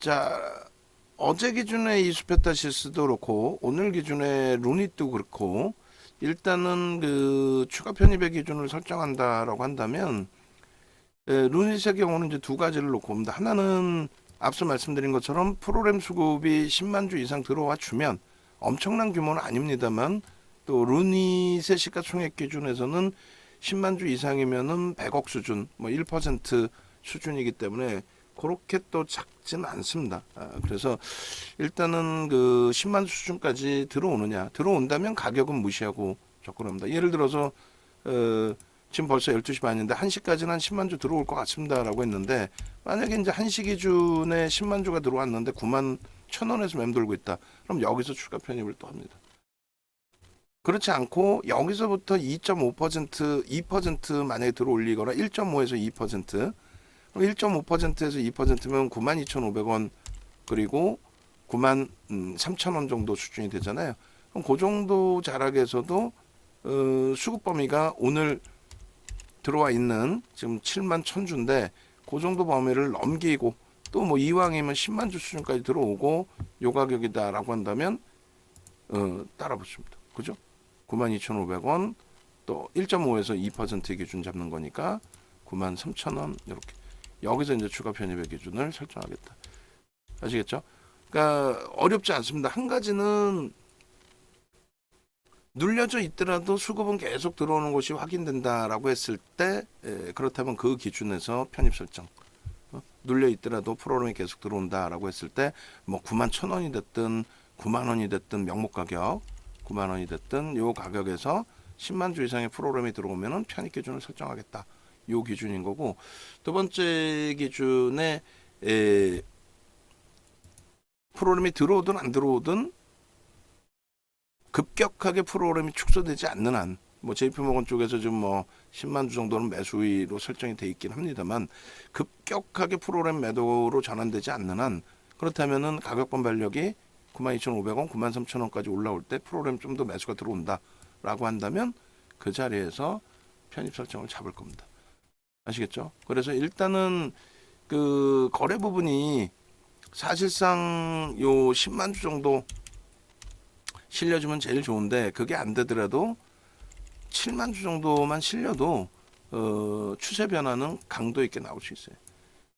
자, 어제 기준의 이수페타시스도 그렇고 오늘 기준의 루닛도 그렇고 일단은 그 추가 편입의 기준을 설정한다라고 한다면 루닛의 경우는 이제 두 가지를 놓고 봅니다. 하나는 앞서 말씀드린 것처럼 프로그램 수급이 10만 주 이상 들어와 주면 엄청난 규모는 아닙니다만 또 루닛의 시가총액 기준에서는 10만 주 이상이면은 100억 수준, 뭐 1% 수준이기 때문에 그렇게 또 작진 않습니다. 그래서 일단은 그 10만 수준까지 들어오느냐, 들어온다면 가격은 무시하고 접근합니다. 예를 들어서 지금 벌써 12시 반인데 1시까지는 한 10만 주 들어올 것 같습니다라고 했는데 만약에 이제 1시 기준에 10만 주가 들어왔는데 9만 1,000원에서 맴돌고 있다. 그럼 여기서 추가 편입을 또 합니다. 그렇지 않고 여기서부터 2.5%, 2% 만약에 들어올리거나 1.5에서 2%, 1.5%에서 2%면 92,500원 그리고 9만 3,000원 정도 수준이 되잖아요. 그럼 그 정도 자락에서도 수급 범위가 오늘 들어와 있는 지금 7만 1,000주인데 그 정도 범위를 넘기고 또 뭐 이왕이면 10만 주 수준까지 들어오고 요 가격이다라고 한다면 따라 붙습니다. 그죠? 92,500원 또 1.5에서 2% 기준 잡는 거니까 93,000원 이렇게 여기서 이제 추가 편입의 기준을 설정하겠다. 아시겠죠? 그러니까 어렵지 않습니다. 한 가지는 눌려져 있더라도 수급은 계속 들어오는 것이 확인된다라고 했을 때 그렇다면 그 기준에서 편입 설정 눌려 있더라도 프로그램이 계속 들어온다라고 했을 때 뭐 91,000원이 됐든 9만 원이 됐든 명목 가격 9만 원이 됐든 요 가격에서 10만 주 이상의 프로그램이 들어오면은 편입 기준을 설정하겠다. 요 기준인 거고 두 번째 기준에 프로그램이 들어오든 안 들어오든 급격하게 프로그램이 축소되지 않는 한, 뭐 JP모건 쪽에서 지금 뭐 10만 주 정도는 매수위로 설정이 돼 있긴 합니다만 급격하게 프로그램 매도로 전환되지 않는 한 그렇다면은 가격 반발력이 92,500원, 93,000원까지 올라올 때 프로그램 좀 더 매수가 들어온다라고 한다면 그 자리에서 편입 설정을 잡을 겁니다. 아시겠죠? 그래서 일단은 그 거래 부분이 사실상 요 10만 주 정도 실려주면 제일 좋은데 그게 안 되더라도 7만 주 정도만 실려도 추세 변화는 강도 있게 나올 수 있어요.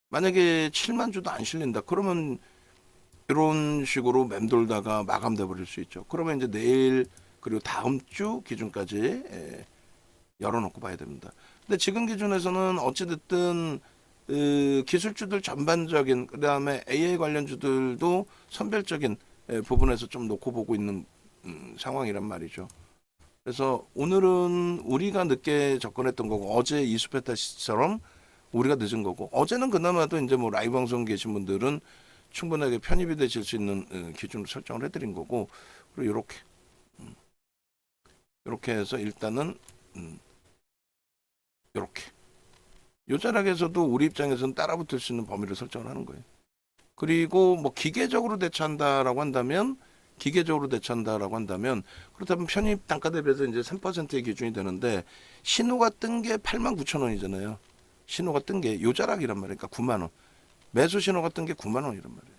만약에 7만 주도 안 실린다 그러면 이런 식으로 맴돌다가 마감돼 버릴 수 있죠. 그러면 이제 내일 그리고 다음 주 기준까지 열어놓고 봐야 됩니다. 근데 지금 기준에서는 어찌됐든 기술주들 전반적인 그다음에 AI 관련주들도 선별적인 부분에서 좀 놓고 보고 있는 상황이란 말이죠. 그래서 오늘은 우리가 늦게 접근했던 거고 어제 이수페타시처럼 우리가 늦은 거고 어제는 그나마도 이제 뭐 라이브 방송 계신 분들은 충분하게 편입이 되실 수 있는 기준을 설정을 해드린 거고 그리고 이렇게 해서 일단은 이렇게 요 자락에서도 우리 입장에서는 따라붙을 수 있는 범위를 설정을 하는 거예요. 그리고 뭐 기계적으로 대처한다라고 한다면 그렇다면 편입 단가 대비해서 이제 3%의 기준이 되는데 신호가 뜬 게 89,000원이잖아요. 신호가 뜬 게 요 자락이란 말이에요. 그러니까 9만 원. 매수 신호가 뜬 게 9만 원이란 말이에요.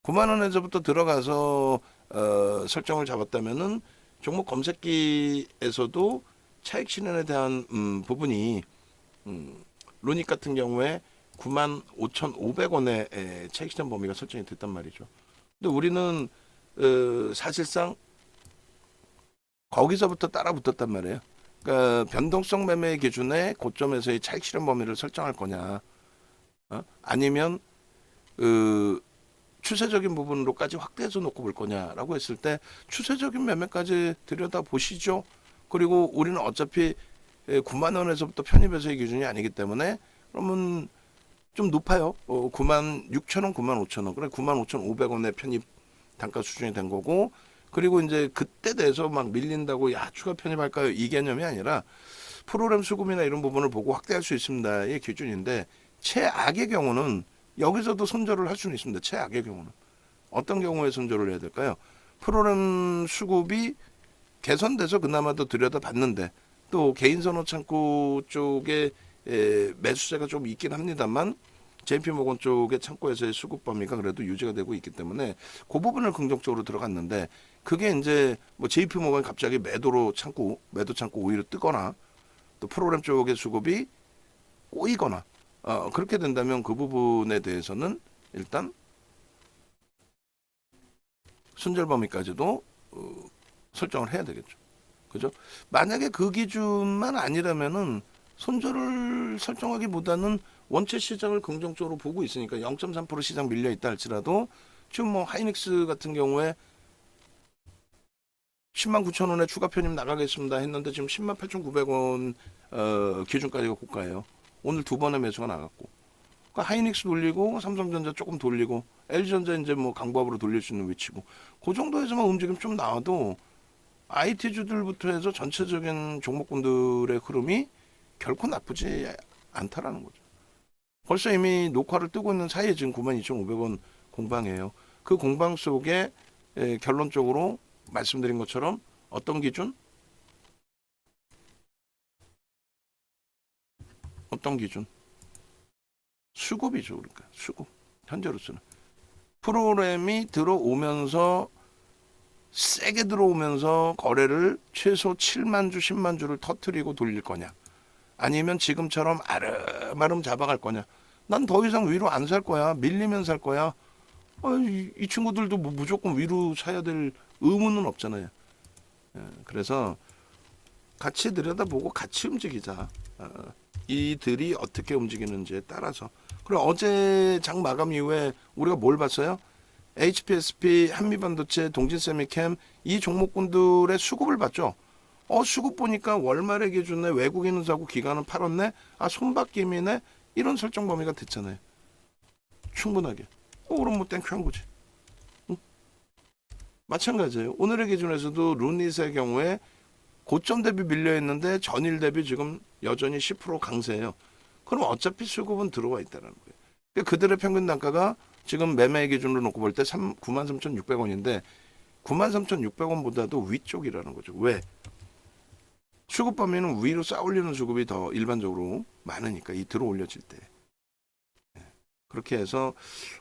9만 원에서부터 들어가서 설정을 잡았다면은 종목 검색기에서도 차익 실현에 대한 부분이 루닉 같은 경우에 95,500원의 차익 실현 범위가 설정이 됐단 말이죠. 근데 우리는 사실상 거기서부터 따라 붙었단 말이에요. 그러니까 변동성 매매 기준에 고점에서의 차익 실현 범위를 설정할 거냐, 아니면 추세적인 부분으로까지 확대해서 놓고 볼 거냐라고 했을 때 추세적인 매매까지 들여다 보시죠. 그리고 우리는 어차피 9만 원에서부터 편입해서의 기준이 아니기 때문에 그러면 좀 높아요. 9만 6천 원, 9만 5천 원. 그래 9만 5,500원의 편입 단가 수준이 된 거고 그리고 이제 그때 돼서 막 밀린다고 야 추가 편입할까요? 이 개념이 아니라 프로그램 수급이나 이런 부분을 보고 확대할 수 있습니다의 기준인데 최악의 경우는 여기서도 손절을 할 수는 있습니다. 최악의 경우는 어떤 경우에 손절을 해야 될까요? 프로그램 수급이 개선돼서 그나마도 들여다봤는데 또 개인 선호 창구 쪽에 매수세가 좀 있긴 합니다만 JP모건 쪽의 창고에서의 수급 범위가 그래도 유지가 되고 있기 때문에 그 부분을 긍정적으로 들어갔는데 그게 이제 뭐 JP모건이 갑자기 매도 창고 오히려 뜨거나 또 프로그램 쪽의 수급이 꼬이거나 그렇게 된다면 그 부분에 대해서는 일단 손절 범위까지도 설정을 해야 되겠죠. 그죠? 만약에 그 기준만 아니라면은 손절을 설정하기보다는 원체 시장을 긍정적으로 보고 있으니까 0.3% 시장 밀려 있다 할지라도 지금 뭐 하이닉스 같은 경우에 10만 9천 원에 추가 편입 나가겠습니다 했는데 지금 10만 8,900원 기준까지가 고가예요. 오늘 두 번의 매수가 나갔고 그러니까 하이닉스 돌리고 삼성전자 조금 돌리고 LG전자 이제 뭐 강보합으로 돌릴 수 있는 위치고 그 정도에서만 움직임 좀 나와도 IT주들부터 해서 전체적인 종목군들의 흐름이 결코 나쁘지 않다라는 거죠. 벌써 이미 녹화를 뜨고 있는 사이에 지금 92,500원 공방이에요. 그 공방 속에 결론적으로 말씀드린 것처럼 어떤 기준? 어떤 기준? 수급이죠. 그러니까 수급. 현재로서는. 프로그램이 들어오면서 세게 들어오면서 거래를 최소 7만 주, 10만 주를 터트리고 돌릴 거냐. 아니면 지금처럼 아름아름 잡아갈 거냐. 난 더 이상 위로 안 살 거야. 밀리면 살 거야. 이 친구들도 뭐 무조건 위로 사야 될 의무는 없잖아요. 그래서 같이 들여다보고 같이 움직이자. 이들이 어떻게 움직이는지에 따라서. 그리고 어제 장 마감 이후에 우리가 뭘 봤어요? HPSP, 한미반도체, 동진세미캠 이 종목군들의 수급을 봤죠. 수급 보니까 월말의 기준에 외국인은 사고 기관은 팔았네. 손바뀜이네. 이런 설정 범위가 됐잖아요. 충분하게. 그럼 뭐 땡큐한 거지. 응? 마찬가지예요. 오늘의 기준에서도 루닛의 경우에 고점 대비 밀려 있는데 전일 대비 지금 여전히 10% 강세예요. 그럼 어차피 수급은 들어와 있다는 거예요. 그러니까 그들의 평균 단가가 지금 매매 기준으로 놓고 볼 때 93,600원인데 93,600원보다도 위쪽이라는 거죠. 왜? 수급 범위는 위로 쌓올리는 수급이 더 일반적으로 많으니까 이 들어 올려질 때. 그렇게 해서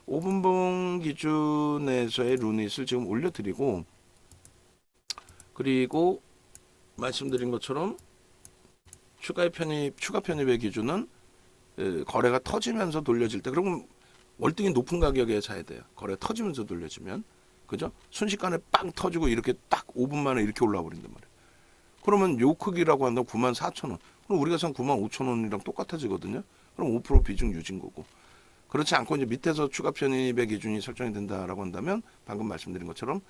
5분봉 기준에서의 루닛을 지금 올려드리고 그리고 말씀드린 것처럼 추가 편입의 기준은 거래가 터지면서 돌려질 때 그러면 월등히 높은 가격에 사야 돼요. 거래가 터지면서 돌려지면 그죠? 순식간에 빵 터지고 이렇게 딱 5분 만에 이렇게 올라와 버린단 말이에요. 그러면 요 크기라고 한다면 94,000원. 그럼 우리가 산 95,000원이랑 똑같아지거든요. 그럼 5% 비중 유지인 거고. 그렇지 않고 이제 밑에서 추가 편입의 기준이 설정이 된다라고 한다면 방금 말씀드린 것처럼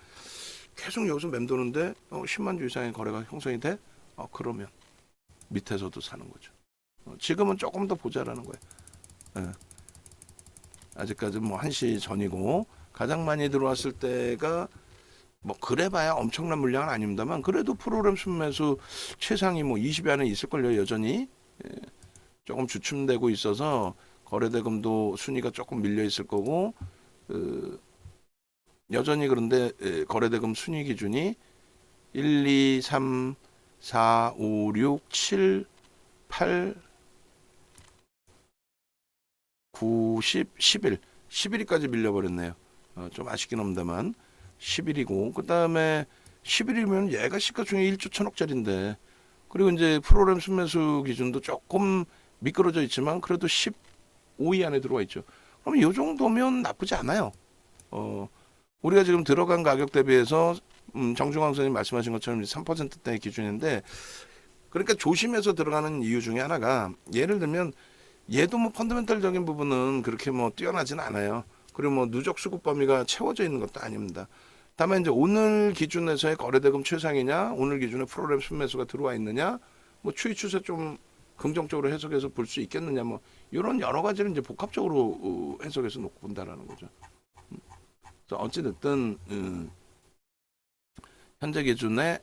계속 여기서 맴도는데 10만 주 이상의 거래가 형성이 돼? 그러면 밑에서도 사는 거죠. 지금은 조금 더 보자라는 거예요. 예. 아직까지는 뭐 1시 전이고 가장 많이 들어왔을 때가 뭐 그래봐야 엄청난 물량은 아닙니다만 그래도 프로그램 순매수 최상위 뭐 20위 안에 있을걸요. 여전히 조금 주춤되고 있어서 거래대금도 순위가 조금 밀려 있을 거고 여전히 그런데 거래대금 순위 기준이 1, 2, 3, 4, 5, 6, 7, 8, 9, 10, 11, 11위까지 밀려버렸네요. 좀 아쉽긴 합니다만 10일이고 그 다음에 10일이면 얘가 시가총액 1조 1천억짜리인데 그리고 이제 프로그램 순매수 기준도 조금 미끄러져 있지만 그래도 15위 안에 들어와 있죠. 그럼 이 정도면 나쁘지 않아요. 우리가 지금 들어간 가격 대비해서 정중앙 선생님 말씀하신 것처럼 3%대의 기준인데 그러니까 조심해서 들어가는 이유 중에 하나가 예를 들면 얘도 뭐 펀더멘탈적인 부분은 그렇게 뭐 뛰어나진 않아요. 그리고 뭐 누적 수급 범위가 채워져 있는 것도 아닙니다. 다만 이제 오늘 기준에서의 거래대금 최상이냐, 오늘 기준에 프로그램 순매수가 들어와 있느냐, 뭐 추이 추세 좀 긍정적으로 해석해서 볼 수 있겠느냐, 뭐 이런 여러 가지를 이제 복합적으로 해석해서 놓고 본다라는 거죠. 그래서 어찌 됐든 현재 기준에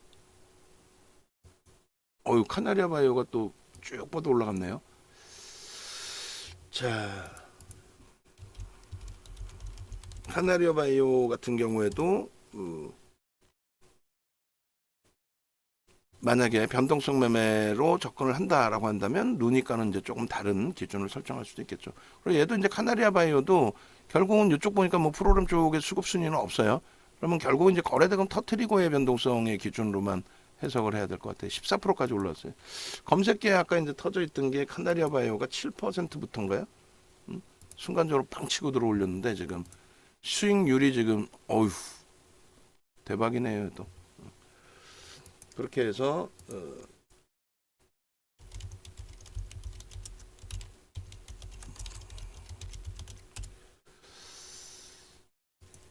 카나리아 바이오가 또 쭉 뻗어 올라갔네요. 자, 카나리아 바이오 같은 경우에도 만약에 변동성 매매로 접근을 한다라고 한다면 루니가는 이제 조금 다른 기준을 설정할 수도 있겠죠. 그리고 얘도 이제 카나리아 바이오도 결국은 이쪽 보니까 뭐 프로그램 쪽에 수급 순위는 없어요. 그러면 결국은 이제 거래대금 터트리고의 변동성의 기준으로만 해석을 해야 될 것 같아요. 14%까지 올랐어요. 검색기에 아까 이제 터져 있던 게 카나리아 바이오가 7%부터인가요? 순간적으로 빵 치고 들어올렸는데 지금 수익률이 지금 어휴 대박이네요 또. 그렇게 해서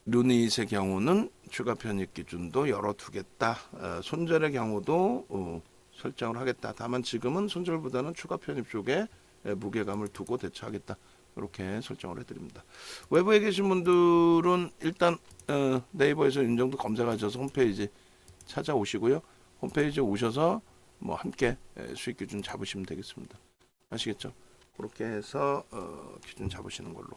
루닛의 경우는 추가 편입 기준도 열어두겠다. 손절의 경우도 설정을 하겠다. 다만 지금은 손절보다는 추가 편입 쪽에 무게감을 두고 대처하겠다. 이렇게 설정을 해드립니다. 외부에 계신 분들은 일단 네이버에서 이 정도 검색하셔서 홈페이지 찾아오시고요. 홈페이지 오셔서 뭐 함께 수익 기준 잡으시면 되겠습니다. 아시겠죠? 그렇게 해서 기준 잡으시는 걸로.